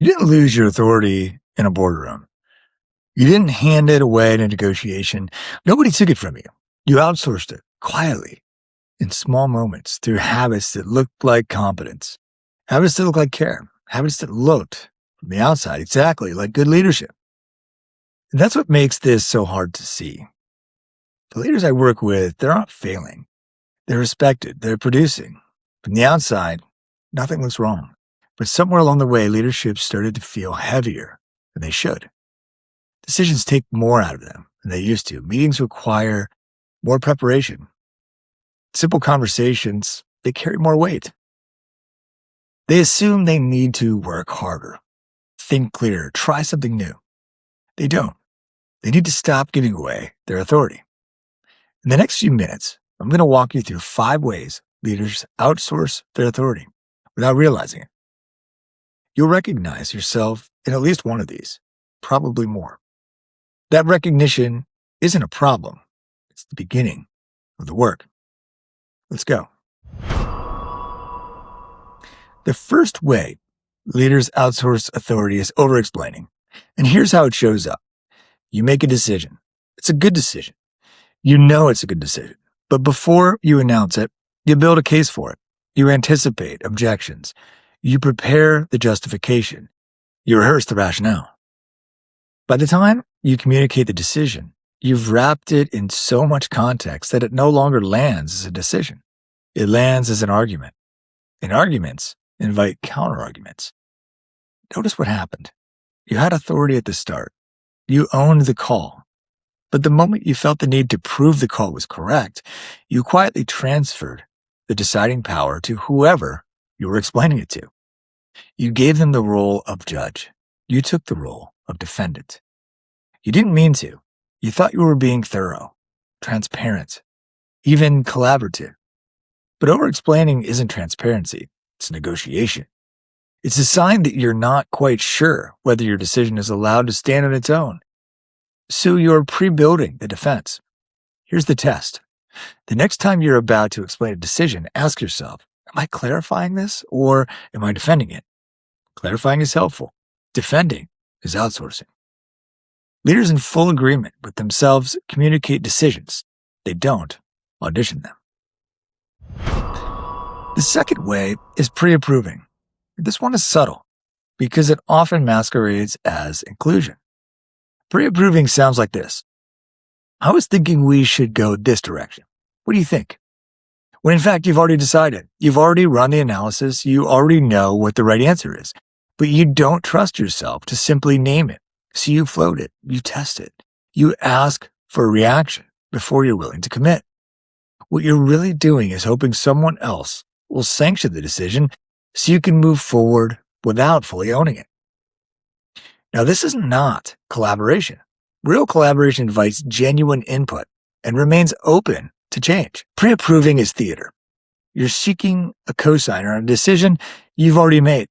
You didn't lose your authority in a boardroom. You didn't hand it away in a negotiation. Nobody took it from you. You outsourced it quietly in small moments through habits that looked like competence, habits that looked like care, habits that looked from the outside exactly like good leadership. And that's what makes this so hard to see. The leaders I work with, they're not failing. They're respected. They're producing. From the outside, nothing looks wrong. But somewhere along the way, leadership started to feel heavier than they should. Decisions take more out of them than they used to. Meetings require more preparation. Simple conversations, they carry more weight. They assume they need to work harder, think clearer, try something new. They don't. They need to stop giving away their authority. In the next few minutes, I'm going to walk you through 5 ways leaders outsource their authority without realizing it. You'll recognize yourself in at least one of these, probably more. That recognition isn't a problem. It's the beginning of the work. Let's go. The first way leaders outsource authority is overexplaining. And here's how it shows up. You make a decision. It's a good decision. You know it's a good decision. But before you announce it, you build a case for it. You anticipate objections. You prepare the justification. You rehearse the rationale. By the time you communicate the decision, you've wrapped it in so much context that it no longer lands as a decision. It lands as an argument. And arguments invite counterarguments. Notice what happened. You had authority at the start. You owned the call. But the moment you felt the need to prove the call was correct, you quietly transferred the deciding power to whoever you were explaining it to. You gave them the role of judge. You took the role of defendant. You didn't mean to. You thought you were being thorough, transparent, even collaborative. But over-explaining isn't transparency. It's negotiation. It's a sign that you're not quite sure whether your decision is allowed to stand on its own. So you're pre-building the defense. Here's the test. The next time you're about to explain a decision, ask yourself, am I clarifying this or am I defending it? Clarifying is helpful. Defending is outsourcing. Leaders in full agreement with themselves communicate decisions. They don't audition them. The second way is pre-approving. This one is subtle because it often masquerades as inclusion. Pre-approving sounds like this. I was thinking we should go this direction. What do you think? When in fact, you've already decided. You've already run the analysis. You already know what the right answer is. But you don't trust yourself to simply name it. So you float it. You test it. You ask for a reaction before you're willing to commit. What you're really doing is hoping someone else will sanction the decision so you can move forward without fully owning it. Now, this is not collaboration. Real collaboration invites genuine input and remains open to change. Pre-approving is theater. You're seeking a cosigner on a decision you've already made.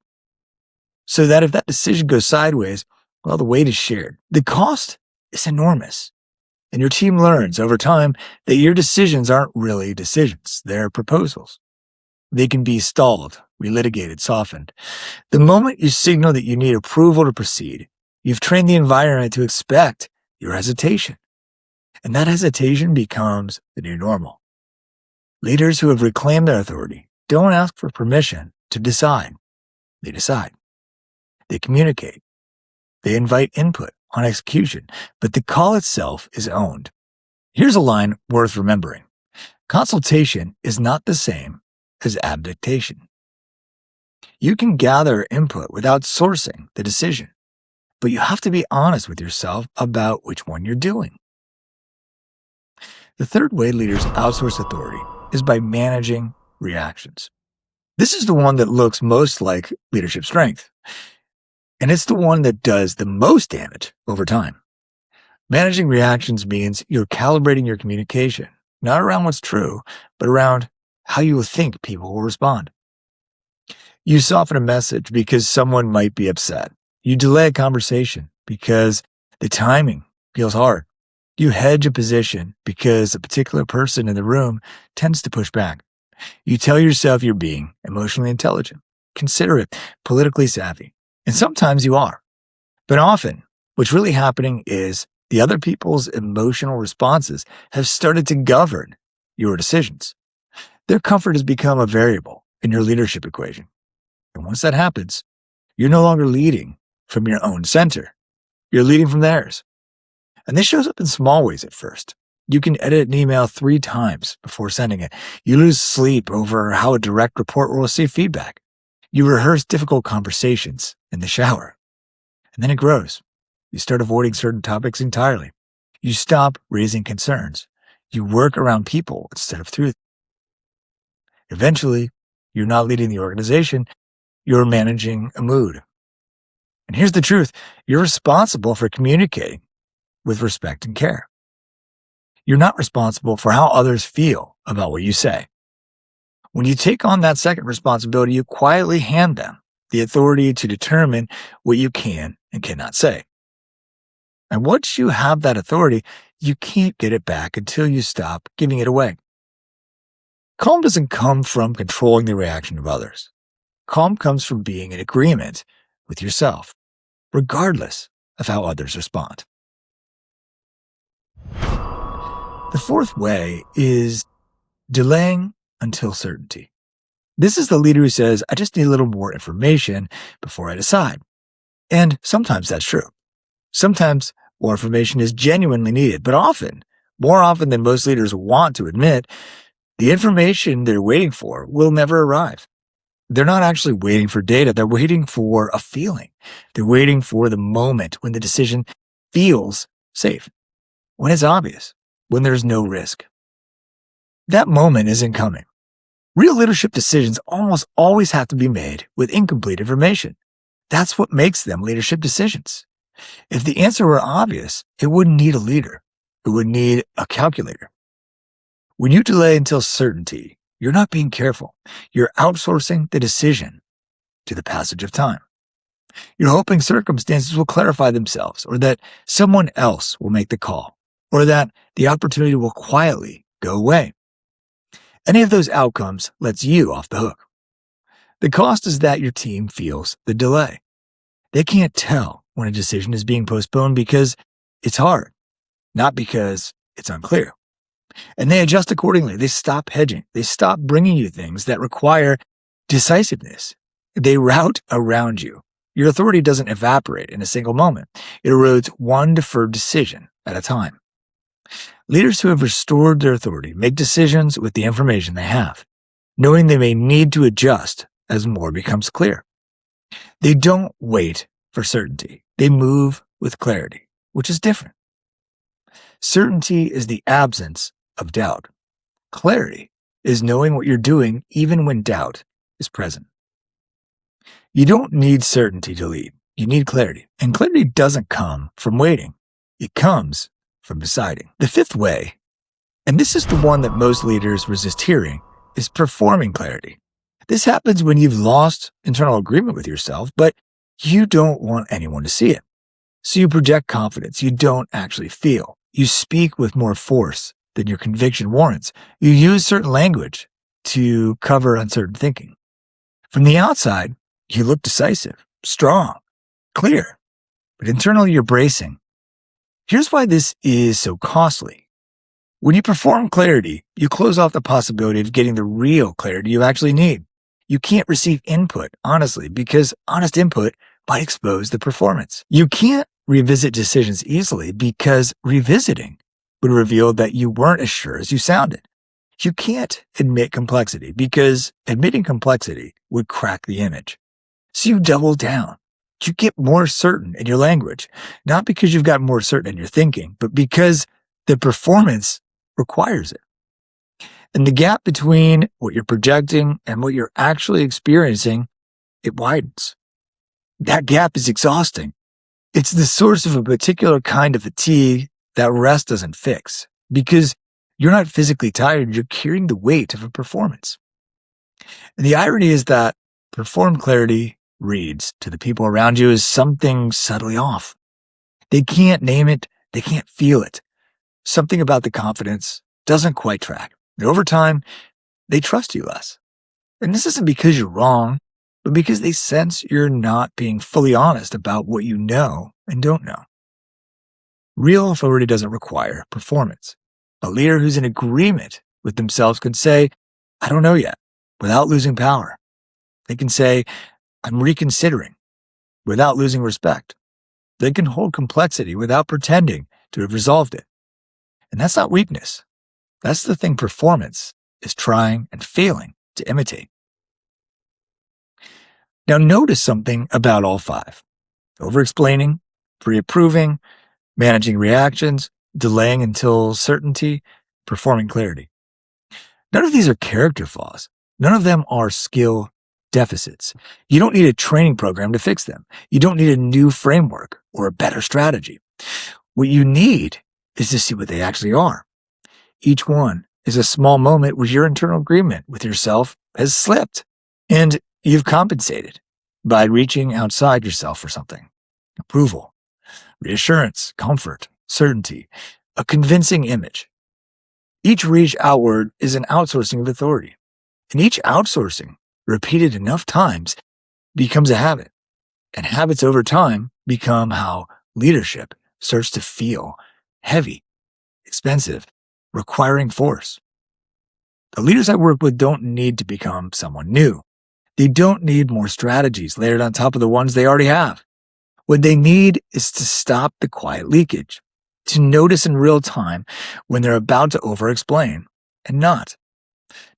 So that if that decision goes sideways, well, the weight is shared. The cost is enormous. And your team learns over time that your decisions aren't really decisions. They're proposals. They can be stalled, relitigated, softened. The moment you signal that you need approval to proceed, you've trained the environment to expect your hesitation. And that hesitation becomes the new normal. Leaders who have reclaimed their authority don't ask for permission to decide. They decide. They communicate. They invite input on execution, but the call itself is owned. Here's a line worth remembering. Consultation is not the same as abdication. You can gather input without sourcing the decision, but you have to be honest with yourself about which one you're doing. The third way leaders outsource authority is by managing reactions. This is the one that looks most like leadership strength, and it's the one that does the most damage over time. Managing reactions means you're calibrating your communication, not around what's true, but around how you think people will respond. You soften a message because someone might be upset. You delay a conversation because the timing feels hard. You hedge a position because a particular person in the room tends to push back. You tell yourself you're being emotionally intelligent, considerate, politically savvy. And sometimes you are. But often, what's really happening is the other people's emotional responses have started to govern your decisions. Their comfort has become a variable in your leadership equation. And once that happens, you're no longer leading from your own center. You're leading from theirs. And this shows up in small ways at first. You can edit an email 3 times before sending it. You lose sleep over how a direct report will receive feedback. You rehearse difficult conversations in the shower. And then it grows. You start avoiding certain topics entirely. You stop raising concerns. You work around people instead of through them. Eventually, you're not leading the organization, you're managing a mood. And here's the truth. You're responsible for communicating with respect and care. You're not responsible for how others feel about what you say. When you take on that second responsibility, you quietly hand them the authority to determine what you can and cannot say. And once you have that authority, you can't get it back until you stop giving it away. Calm doesn't come from controlling the reaction of others. Calm comes from being in agreement with yourself, regardless of how others respond. The fourth way is delaying until certainty. This is the leader who says, I just need a little more information before I decide. And sometimes that's true. Sometimes more information is genuinely needed, but often, more often than most leaders want to admit, the information they're waiting for will never arrive. They're not actually waiting for data. They're waiting for a feeling. They're waiting for the moment when the decision feels safe, when it's obvious, when there's no risk. That moment isn't coming. Real leadership decisions almost always have to be made with incomplete information. That's what makes them leadership decisions. If the answer were obvious, it wouldn't need a leader. It would need a calculator. When you delay until certainty, you're not being careful. You're outsourcing the decision to the passage of time. You're hoping circumstances will clarify themselves, or that someone else will make the call, or that the opportunity will quietly go away. Any of those outcomes lets you off the hook. The cost is that your team feels the delay. They can't tell when a decision is being postponed because it's hard, not because it's unclear. And they adjust accordingly. They stop hedging. They stop bringing you things that require decisiveness. They route around you. Your authority doesn't evaporate in a single moment. It erodes one deferred decision at a time. Leaders who have restored their authority make decisions with the information they have, knowing they may need to adjust as more becomes clear. They don't wait for certainty. They move with clarity, which is different. Certainty is the absence of doubt. Clarity is knowing what you're doing even when doubt is present. You don't need certainty to lead. You need clarity. And clarity doesn't come from waiting. It comes from deciding. The fifth way, and this is the one that most leaders resist hearing, is performing clarity. This happens when you've lost internal agreement with yourself, but you don't want anyone to see it. So you project confidence you don't actually feel. You speak with more force than your conviction warrants. You use certain language to cover uncertain thinking. From the outside, you look decisive, strong, clear, but internally you're bracing. Here's why this is so costly. When you perform clarity, you close off the possibility of getting the real clarity you actually need. You can't receive input, honestly, because honest input might expose the performance. You can't revisit decisions easily because revisiting would reveal that you weren't as sure as you sounded. You can't admit complexity because admitting complexity would crack the image. So you double down. You get more certain in your language, not because you've got more certain in your thinking, but because the performance requires it. And the gap between what you're projecting and what you're actually experiencing, it widens. That gap is exhausting. It's the source of a particular kind of fatigue that rest doesn't fix, because you're not physically tired, you're carrying the weight of a performance. And the irony is that performed clarity reads to the people around you as something subtly off. They can't name it, they can't feel it. Something about the confidence doesn't quite track. And over time, they trust you less. And this isn't because you're wrong, but because they sense you're not being fully honest about what you know and don't know. Real authority doesn't require performance. A leader who's in agreement with themselves can say, I don't know yet, without losing power. They can say, I'm reconsidering, without losing respect. They can hold complexity without pretending to have resolved it. And that's not weakness. That's the thing performance is trying and failing to imitate. Now notice something about all five: overexplaining, pre-approving, managing reactions, delaying until certainty, performing clarity. None of these are character flaws. None of them are skill deficits. You don't need a training program to fix them. You don't need a new framework or a better strategy. What you need is to see what they actually are. Each one is a small moment where your internal agreement with yourself has slipped, and you've compensated by reaching outside yourself for something: approval, reassurance, comfort, certainty, a convincing image. Each reach outward is an outsourcing of authority, and each outsourcing, repeated enough times, becomes a habit, and habits over time become how leadership starts to feel heavy, expensive, requiring force. The leaders I work with don't need to become someone new. They don't need more strategies layered on top of the ones they already have. What they need is to stop the quiet leakage, to notice in real time when they're about to over-explain and not,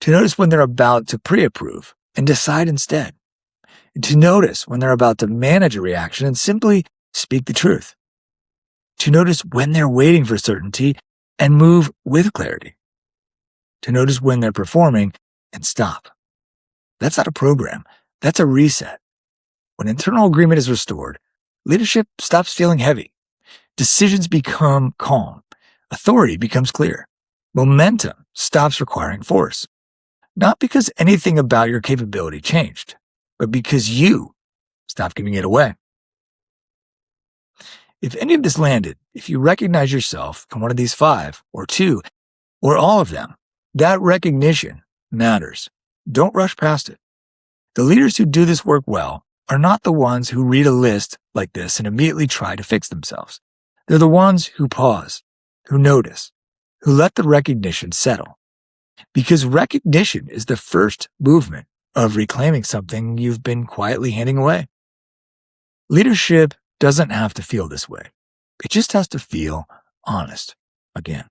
to notice when they're about to pre-approve and decide instead, and to notice when they're about to manage a reaction and simply speak the truth, to notice when they're waiting for certainty and move with clarity, to notice when they're performing and stop. That's not a program. That's a reset. When internal agreement is restored, leadership stops feeling heavy. Decisions become calm. Authority becomes clear. Momentum stops requiring force. Not because anything about your capability changed, but because you stopped giving it away. If any of this landed, if you recognize yourself in one of these five, or two, or all of them, that recognition matters. Don't rush past it. The leaders who do this work well are not the ones who read a list like this and immediately try to fix themselves. They're the ones who pause, who notice, who let the recognition settle. Because recognition is the first movement of reclaiming something you've been quietly handing away. Leadership doesn't have to feel this way. It just has to feel honest again.